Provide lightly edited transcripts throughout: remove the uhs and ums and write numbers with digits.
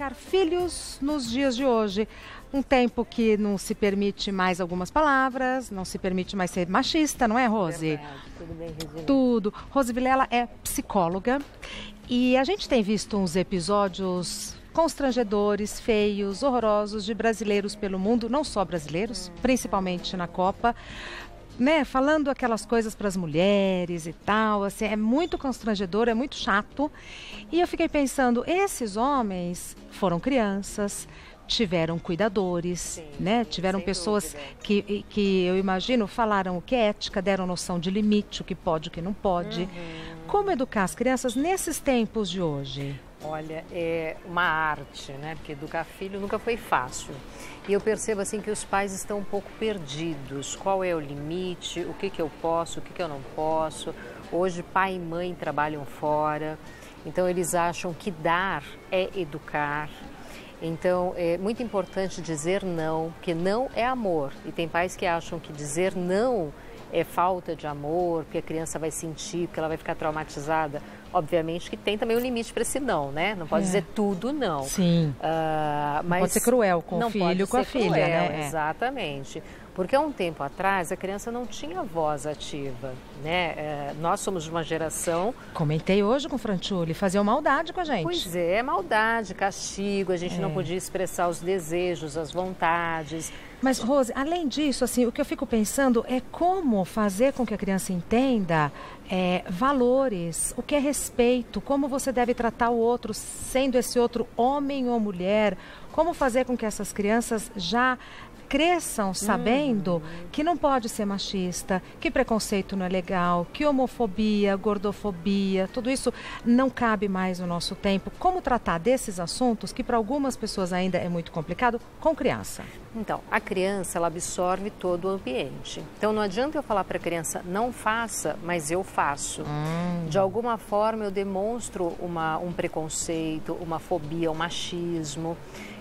educar filhos nos dias de hoje. Um tempo que não se permite mais algumas palavras, não se permite mais ser machista, não é, Rose? Verdade. Tudo bem, Regina? Tudo. Rose Vilela é psicóloga e a gente tem visto uns episódios constrangedores, feios, horrorosos de brasileiros pelo mundo, não só brasileiros, principalmente na Copa, né, falando aquelas coisas para as mulheres e tal, assim, é muito constrangedor, é muito chato. E eu fiquei pensando, esses homens foram crianças, tiveram cuidadores, sim, né? Tiveram pessoas que eu imagino falaram o que é ética, deram noção de limite, o que pode, o que não pode. Como educar as crianças nesses tempos de hoje? Olha, é uma arte, né? Porque educar filho nunca foi fácil. E eu percebo assim que os pais estão um pouco perdidos. Qual é o limite? O que eu posso? O que eu não posso? Hoje pai e mãe trabalham fora, então eles acham que dar é educar. Então é muito importante dizer não, porque não é amor. E tem pais que acham que dizer não é falta de amor, porque a criança vai sentir, porque ela vai ficar traumatizada. Obviamente que tem também um limite para esse não, né? Não pode dizer tudo não. Sim. Mas não pode ser cruel com o filho, com a filha, cruel, né? Exatamente. Porque há um tempo atrás a criança não tinha voz ativa, né? Nós somos de uma geração... Comentei hoje com o Franciulli, fazia maldade com a gente. Pois é, maldade, castigo, a gente não podia expressar os desejos, as vontades. Mas, Rose, além disso, assim, o que eu fico pensando é como fazer com que a criança entenda valores, o que é respeito, como você deve tratar o outro, sendo esse outro homem ou mulher, como fazer com que essas crianças já cresçam sabendo que não pode ser machista, que preconceito não é legal, que homofobia, gordofobia, tudo isso não cabe mais no nosso tempo. Como tratar desses assuntos que para algumas pessoas ainda é muito complicado com criança? Então, a criança, ela absorve todo o ambiente. Então, não adianta eu falar para a criança, não faça, mas eu faço. De alguma forma, eu demonstro um preconceito, uma fobia, um machismo.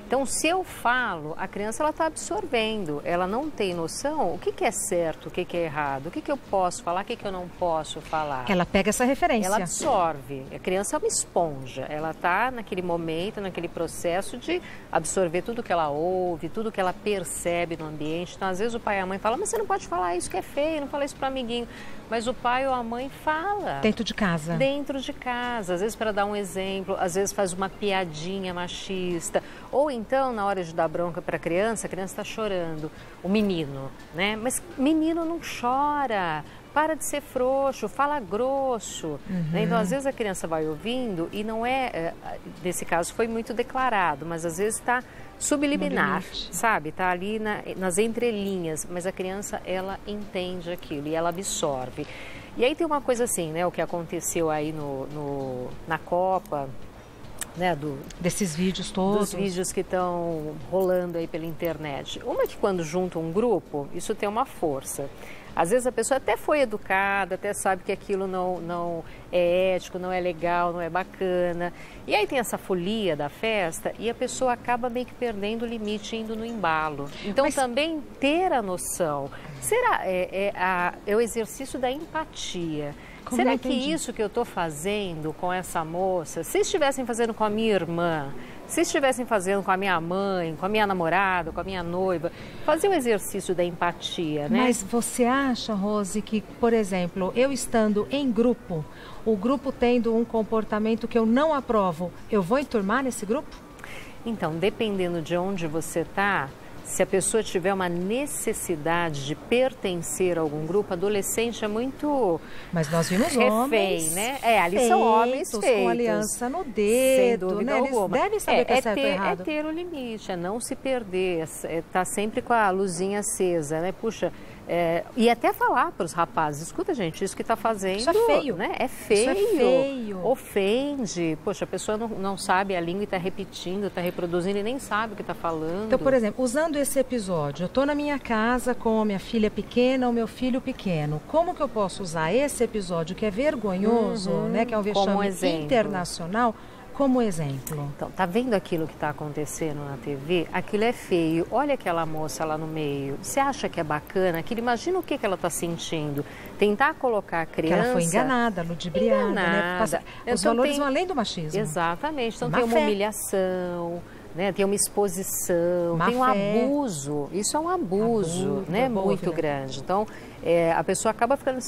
Então, se eu falo, a criança está absorvendo, ela não tem noção o que é certo, o que é errado, o que eu posso falar, o que eu não posso falar. Ela pega essa referência. Ela absorve. A criança é uma esponja, ela está naquele momento, naquele processo de absorver tudo que ela ouve, tudo que ela percebe no ambiente. Então, às vezes o pai e a mãe falam, mas você não pode falar isso que é feio, não fala isso para o amiguinho. Mas o pai ou a mãe fala. Dentro de casa. Dentro de casa. Às vezes para dar um exemplo, às vezes faz uma piadinha machista. Ou então, na hora de dar bronca para a criança está chorando. O menino, né? Mas menino não chora. Para de ser frouxo, fala grosso. Né? Então, às vezes a criança vai ouvindo e não nesse caso foi muito declarado, mas às vezes está subliminar, sabe? Está ali nas entrelinhas, mas a criança, ela entende aquilo e ela absorve. E aí tem uma coisa assim, né? O que aconteceu aí na Copa, né? Desses vídeos todos. Dos vídeos que estão rolando aí pela internet. Uma que quando junta um grupo, isso tem uma força. Às vezes a pessoa até foi educada, até sabe que aquilo não é ético, não é legal, não é bacana. E aí tem essa folia da festa e a pessoa acaba meio que perdendo o limite, indo no embalo. Então também ter a noção. Será é o exercício da empatia. Será que isso que eu estou fazendo com essa moça, se estivessem fazendo com a minha irmã, se estivessem fazendo com a minha mãe, com a minha namorada, com a minha noiva, fazer o exercício da empatia, né? Mas você acha, Rose, que, por exemplo, eu estando em grupo, o grupo tendo um comportamento que eu não aprovo, eu vou enturmar nesse grupo? Então, dependendo de onde você está, se a pessoa tiver uma necessidade de pertencer a algum grupo, adolescente é muito... Mas nós vimos homens, né? Ali são homens feitos. Com aliança no dedo, né? Eles devem saber que é certo ou errado. É ter o limite, é não se perder, tá sempre com a luzinha acesa, né? Puxa, e até falar para os rapazes, escuta gente, isso que está fazendo... Isso é feio. Né? É feio. Isso é feio. Ofende. Poxa, a pessoa não sabe a língua e está repetindo, está reproduzindo e nem sabe o que está falando. Então, por exemplo, usando esse episódio, eu estou na minha casa com a minha filha pequena, o meu filho pequeno. Como que eu posso usar esse episódio que é vergonhoso, né, que é um vexame internacional, como exemplo? Então, tá vendo aquilo que está acontecendo na TV? Aquilo é feio. Olha aquela moça lá no meio. Você acha que é bacana? Aquilo, imagina o que ela está sentindo. tentar colocar a criança... Que ela foi enganada, ludibriada, né? Os então, valores vão além do machismo. Exatamente. Então tem uma humilhação, né? Tem uma exposição, tem um abuso. Isso é um abuso, né? Muito grande. Então, a pessoa acaba ficando...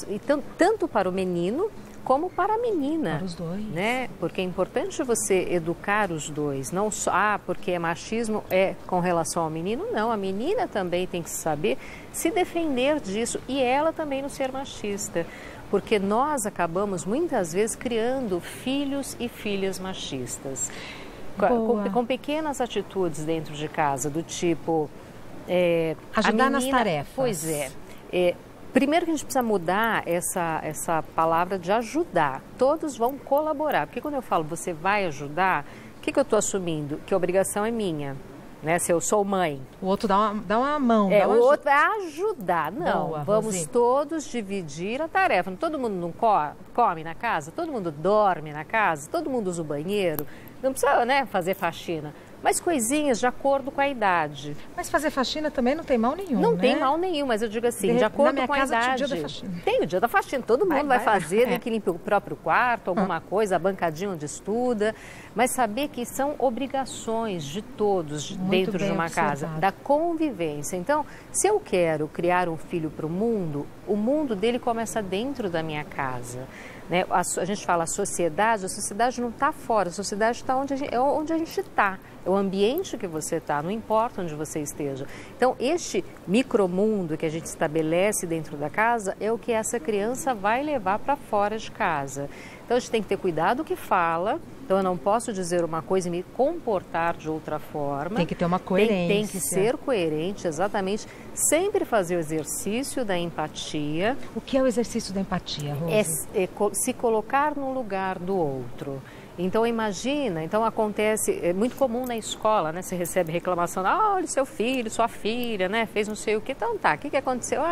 Tanto para o menino como para a menina. Para os dois. Né? Porque é importante você educar os dois. Não só porque é machismo com relação ao menino. Não, a menina também tem que saber se defender disso. E ela também não ser machista. Porque nós acabamos muitas vezes criando filhos e filhas machistas. Com pequenas atitudes dentro de casa, do tipo... ajudar nas tarefas. Pois é. Primeiro que a gente precisa mudar essa palavra de ajudar. Todos vão colaborar. Porque quando eu falo você vai ajudar, o que eu estou assumindo? Que a obrigação é minha. Né? Se eu sou mãe. O outro dá uma mão. O outro vai ajudar. Não, vamos todos dividir a tarefa. Todo mundo não come na casa, todo mundo dorme na casa, todo mundo usa o banheiro. Não precisa, né, fazer faxina. Mas coisinhas de acordo com a idade. Mas fazer faxina também não tem mal nenhum, Não tem mal nenhum, mas eu digo assim, de acordo com a idade. Tem o dia da faxina. Tem o dia da faxina, todo mundo vai fazer, tem que limpar o próprio quarto, alguma coisa, a bancadinha onde estuda. Mas saber que são obrigações de todos dentro de uma casa, da convivência. Então, se eu quero criar um filho para o mundo dele começa dentro da minha casa. Né? A gente fala a sociedade não está fora, a sociedade está onde a gente está. É o ambiente que você está, não importa onde você esteja. Então, este micromundo que a gente estabelece dentro da casa é o que essa criança vai levar para fora de casa. Então, a gente tem que ter cuidado o que fala. Então, eu não posso dizer uma coisa e me comportar de outra forma. Tem que ter uma coerência. Tem que ser coerente, exatamente. Sempre fazer o exercício da empatia. O que é o exercício da empatia, Rose? É se colocar no lugar do outro. Então, imagina, acontece, é muito comum na escola, né? Você recebe reclamação, olha, seu filho, sua filha, né? Fez não sei o que, então tá, o que aconteceu?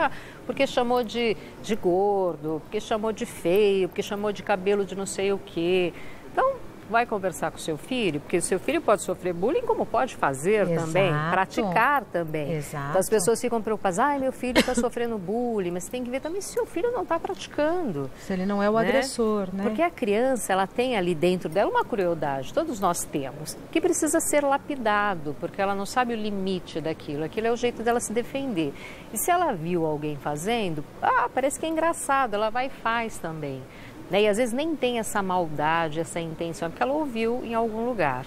Porque chamou de gordo, porque chamou de feio, porque chamou de cabelo de não sei o que. Então, vai conversar com o seu filho, porque o seu filho pode sofrer bullying, como pode fazer também, praticar também. Exato. Então, as pessoas ficam preocupadas, meu filho está sofrendo bullying, mas tem que ver também se seu filho não está praticando. Se ele não é o agressor, né? Porque a criança, ela tem ali dentro dela uma crueldade, todos nós temos, que precisa ser lapidado, porque ela não sabe o limite daquilo, aquilo é o jeito dela se defender. E se ela viu alguém fazendo, parece que é engraçado, ela vai e faz também. E às vezes nem tem essa maldade, essa intenção, porque ela ouviu em algum lugar.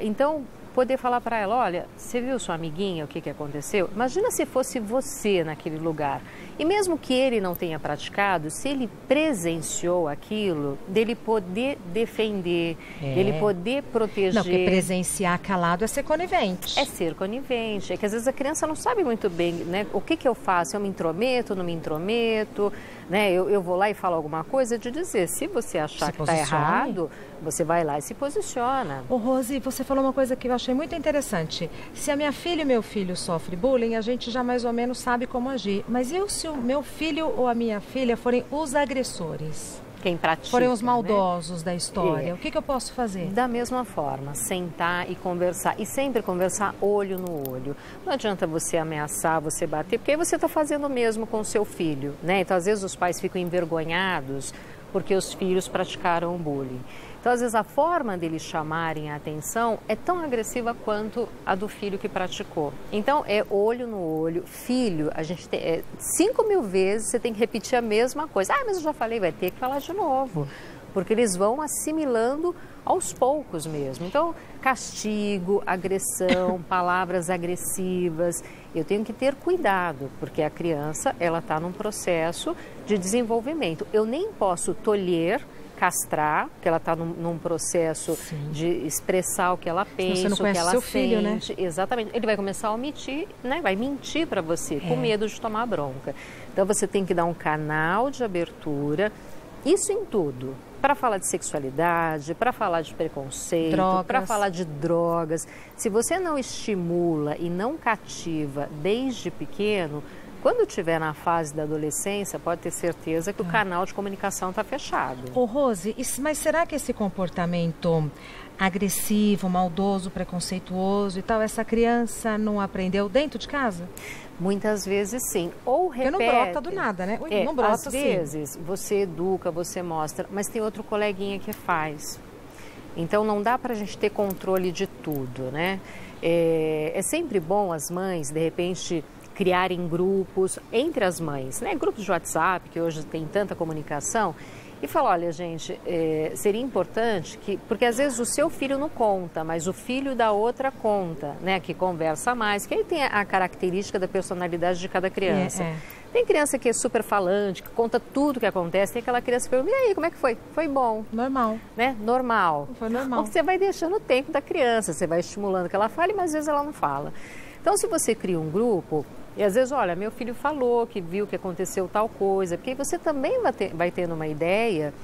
Então, poder falar para ela, olha, você viu sua amiguinha, o que aconteceu? Imagina se fosse você naquele lugar. E mesmo que ele não tenha praticado, se ele presenciou aquilo, dele poder defender, dele poder proteger. Não, porque presenciar calado é ser conivente. É ser conivente. É que às vezes a criança não sabe muito bem, né? O que eu faço? Eu me intrometo, não me intrometo? Né? Eu vou lá e falo alguma coisa de dizer, se você achar que está errado, você vai lá e se posiciona. Ô Rose, você falou uma coisa que eu achei muito interessante. Se a minha filha e meu filho sofrem bullying, a gente já mais ou menos sabe como agir. Mas e se o meu filho ou a minha filha forem os agressores? Quem pratica, forem os maldosos, né, da história, o que eu posso fazer? Da mesma forma, sentar e conversar. E sempre conversar olho no olho. Não adianta você ameaçar, você bater, porque aí você está fazendo o mesmo com o seu filho, né? Então, às vezes, os pais ficam envergonhados porque os filhos praticaram o bullying. Então, às vezes, a forma deles chamarem a atenção é tão agressiva quanto a do filho que praticou. Então, é olho no olho. Filho, a gente tem 5.000 vezes você tem que repetir a mesma coisa. Mas eu já falei, vai ter que falar de novo. Porque eles vão assimilando aos poucos mesmo. Então, castigo, agressão, palavras agressivas. Eu tenho que ter cuidado, porque a criança, ela está num processo de desenvolvimento. Eu nem posso tolher, castrar, porque ela está num processo de expressar o que ela pensa, o que ela sente. Filho, né? Exatamente. Ele vai começar a omitir, né? Vai mentir para você, com medo de tomar bronca. Então, você tem que dar um canal de abertura, isso em tudo. Para falar de sexualidade, para falar de preconceito, para falar de drogas. Se você não estimula e não cativa desde pequeno, quando estiver na fase da adolescência, pode ter certeza que o canal de comunicação está fechado. Ô Rose, mas será que esse comportamento agressivo, maldoso, preconceituoso e tal, essa criança não aprendeu dentro de casa? Muitas vezes sim. Ou repete. Porque não brota do nada, né? Não brota às vezes você educa, você mostra, mas tem outro coleguinha que faz. Então não dá para a gente ter controle de tudo, né? É sempre bom as mães, de repente, criarem grupos entre as mães, né? Grupos de WhatsApp, que hoje tem tanta comunicação, e falar, olha, gente, seria importante que, porque às vezes o seu filho não conta, mas o filho da outra conta, né? Que conversa mais, que aí tem a característica da personalidade de cada criança. Tem criança que é super falante, que conta tudo que acontece, tem aquela criança que pergunta, e aí, como é que foi? Foi bom. Normal. Né? Normal. Foi normal. Você vai deixando o tempo da criança, você vai estimulando que ela fale, mas às vezes ela não fala. Então, se você cria um grupo, e às vezes, olha, meu filho falou que viu que aconteceu tal coisa, porque aí você também vai tendo uma ideia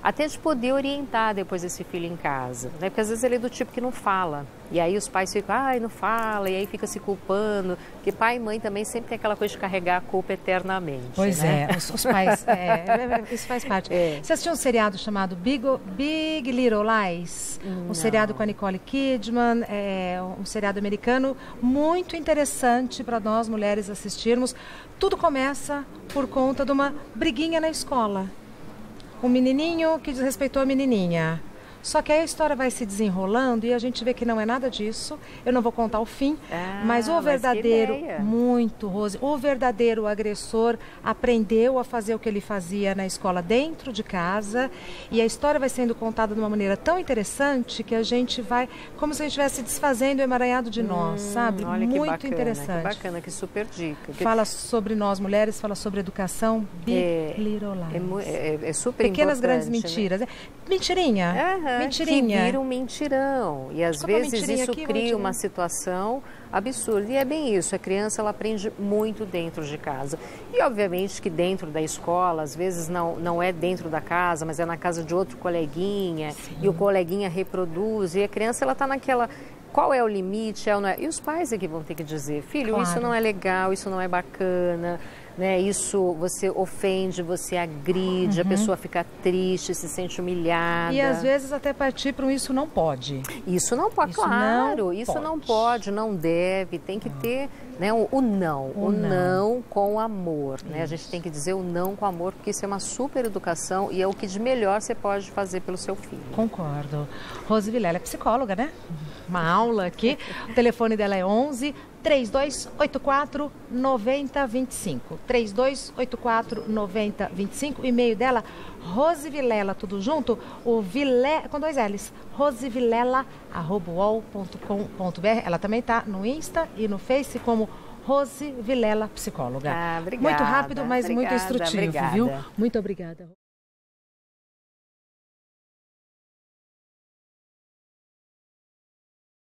até de poder orientar depois esse filho em casa, né? Porque às vezes ele é do tipo que não fala, e aí os pais ficam, ai, não fala, e aí fica se culpando, porque pai e mãe também sempre tem aquela coisa de carregar a culpa eternamente. Pois né? Os pais, isso faz parte. Você assistiu um seriado chamado Big Little Lies? Um seriado com a Nicole Kidman, um seriado americano muito interessante para nós mulheres assistirmos. Tudo começa por conta de uma briguinha na escola. Um menininho que desrespeitou a menininha. Só que aí a história vai se desenrolando e a gente vê que não é nada disso. Eu não vou contar o fim, mas o verdadeiro, muito, Rose, o verdadeiro agressor aprendeu a fazer o que ele fazia na escola dentro de casa, e a história vai sendo contada de uma maneira tão interessante que a gente vai, como se a gente estivesse desfazendo o emaranhado de nós, sabe? Olha, muito que bacana, interessante. Que bacana, que super dica. Fala sobre nós mulheres, fala sobre educação. Big Little Lies. É super Pequenas importante, grandes mentiras. Né? Mentirinha. Mentirinha. Que vira um mentirão. E às vezes isso cria uma situação absurda. E é bem isso, a criança ela aprende muito dentro de casa. E obviamente que dentro da escola, às vezes não é dentro da casa, mas é na casa de outro coleguinha. Sim. E o coleguinha reproduz. E a criança ela está naquela... Qual é o limite? Não é? E os pais é que vão ter que dizer, filho, claro, isso não é legal, isso não é bacana, né? Isso você ofende, você agride, a pessoa fica triste, se sente humilhada. E às vezes até partir para um isso não pode. Isso não pode, claro, isso não pode, não deve, tem que ter, né, o não com amor, né? A gente tem que dizer o não com amor, porque isso é uma super educação e é o que de melhor você pode fazer pelo seu filho. Concordo. Rose Vilela é psicóloga, né? Uma aula aqui. O telefone dela é 11 3284 9025. 3284 9025. O e-mail dela, Rose Vilela, tudo junto, o Vilela, com 2 L's, rosevilela@uol.com.br. Ela também está no Insta e no Face como Rose Vilela Psicóloga. Obrigada. Muito rápido, mas muito instrutivo, viu? Muito obrigada.